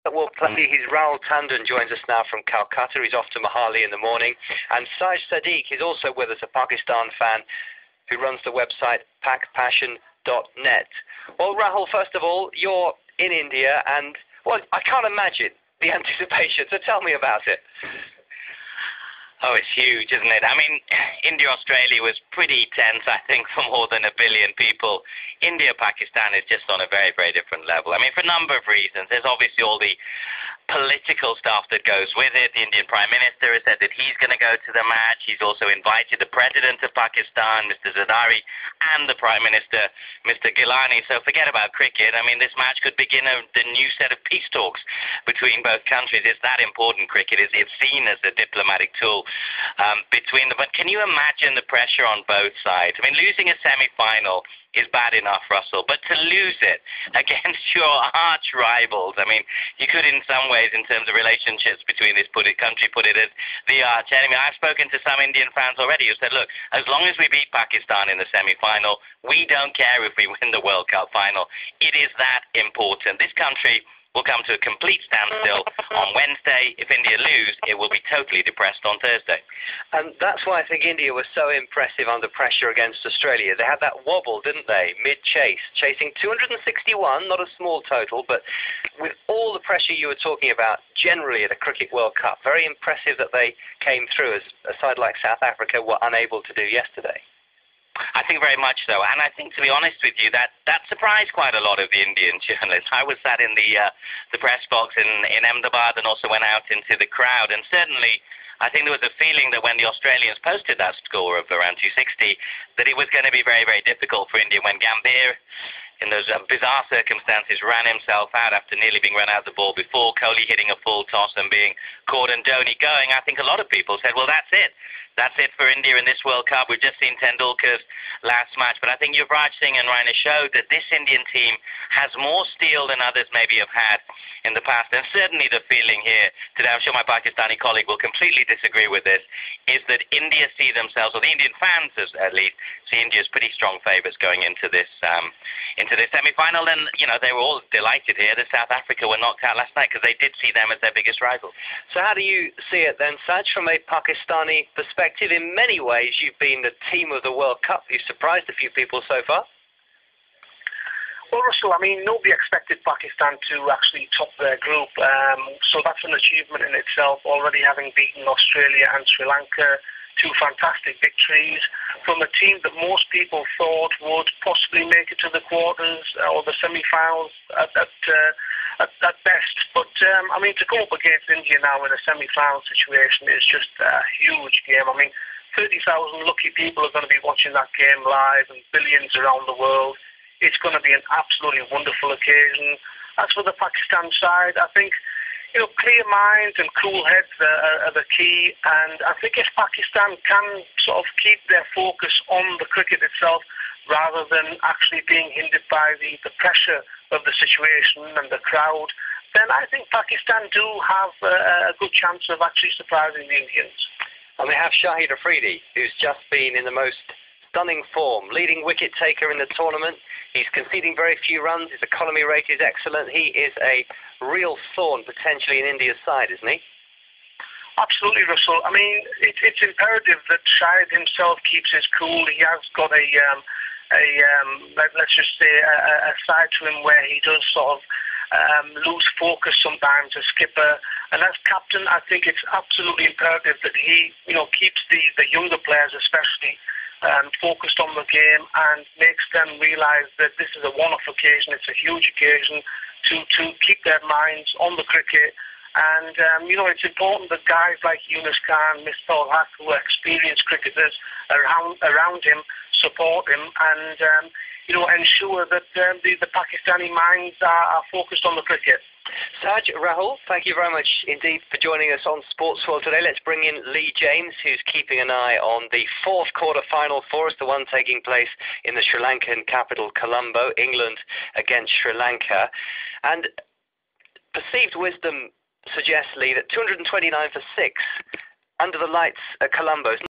will play. He's Rahul Tandon joins us now from Calcutta. He's off to Mohali in the morning. And Saj Sadiq is also with us, a Pakistan fan who runs the website pakpassion.net. Well, Rahul, first of all, you're in India and, well, I can't imagine the anticipation, so tell me about it. Oh, it's huge, isn't it? I mean, India-Australia was pretty tense, I think, for more than 1 billion people. India-Pakistan is just on a very, very different level. I mean, for a number of reasons. There's obviously all the political stuff that goes with it. The Indian Prime Minister has said that he's going to go to the match. He's also invited the President of Pakistan, Mr. Zardari, and the Prime Minister, Mr. Gilani. So forget about cricket. I mean, this match could begin the new set of peace talks between both countries. It's that important, cricket. It's seen as a diplomatic tool between them. But can you imagine the pressure on both sides? I mean, losing a semi-final is bad enough, Russell, but to lose it against your arch rivals, I mean, you could in some ways, in terms of relationships between this country, put it as the arch enemy. I've spoken to some Indian fans already who said, look, as long as we beat Pakistan in the semi-final, we don't care if we win the World Cup final. It is that important. This country will come to a complete standstill on Wednesday. If India lose, it will be totally depressed on Thursday. And that's why I think India was so impressive under pressure against Australia. They had that wobble, didn't they, mid-chase, chasing 261, not a small total, but with all the pressure you were talking about generally at a Cricket World Cup, very impressive that they came through, as a side like South Africa were unable to do yesterday. I think very much so, and I think, to be honest with you, that surprised quite a lot of the Indian journalists. I was sat in the press box in Ahmedabad and also went out into the crowd, and certainly I think there was a feeling that when the Australians posted that score of around 260, that it was going to be very, very difficult for India when Gambhir, in those bizarre circumstances, ran himself out after nearly being run out of the ball before, Kohli hitting a full toss and being caught and Dhoni going. I think a lot of people said, well, that's it. That's it for India in this World Cup. We've just seen Tendulkar's last match. But I think Yuvraj Singh and Raina showed that this Indian team has more steel than others maybe have had in the past. And certainly the feeling here today, I'm sure my Pakistani colleague will completely disagree with this, is that India see themselves, or the Indian fans at least, see India as pretty strong favourites going into this semi-final. And, you know, they were all delighted here that South Africa were knocked out last night because they did see them as their biggest rival. So how do you see it then, Saj, from a Pakistani perspective? In many ways, you've been the team of the World Cup. You've surprised a few people so far. Well, Russell, I mean, nobody expected Pakistan to actually top their group. So that's an achievement in itself, already having beaten Australia and Sri Lanka. Two fantastic victories from a team that most people thought would possibly make it to the quarters or the semi-finals at best. But, I mean, to go up against India now in a semi-final situation is just a huge game. I mean, 30,000 lucky people are going to be watching that game live and billions around the world. It's going to be an absolutely wonderful occasion. As for the Pakistan side, I think, you know, clear minds and cool heads are the key. And I think if Pakistan can sort of keep their focus on the cricket itself rather than actually being hindered by the pressure of the situation and the crowd, then I think Pakistan do have a good chance of actually surprising the Indians. And they have Shahid Afridi, who's just been in the most stunning form, leading wicket taker in the tournament. He's conceding very few runs. His economy rate is excellent. He is a real thorn potentially in India's side, isn't he? Absolutely, Russell. I mean, it's imperative that Shahid himself keeps his cool. He has got let's just say a side to him where he does sort of lose focus sometimes as skipper. And as captain, I think it's absolutely imperative that he, you know, keeps the younger players especially focused on the game and makes them realise that this is a one-off occasion. It's a huge occasion to keep their minds on the cricket. And, you know, it's important that guys like Yunus Khan, Misbah-ul Haq, who are experienced cricketers around him, support him and, you know, ensure that the Pakistani minds are focused on the cricket. Saj, Rahul, thank you very much indeed for joining us on Sports World today. Let's bring in Lee James, who's keeping an eye on the fourth quarter-final for us, the one taking place in the Sri Lankan capital, Colombo, England against Sri Lanka. And perceived wisdom suggests, Lee, that 229 for 6 under the lights at Colombo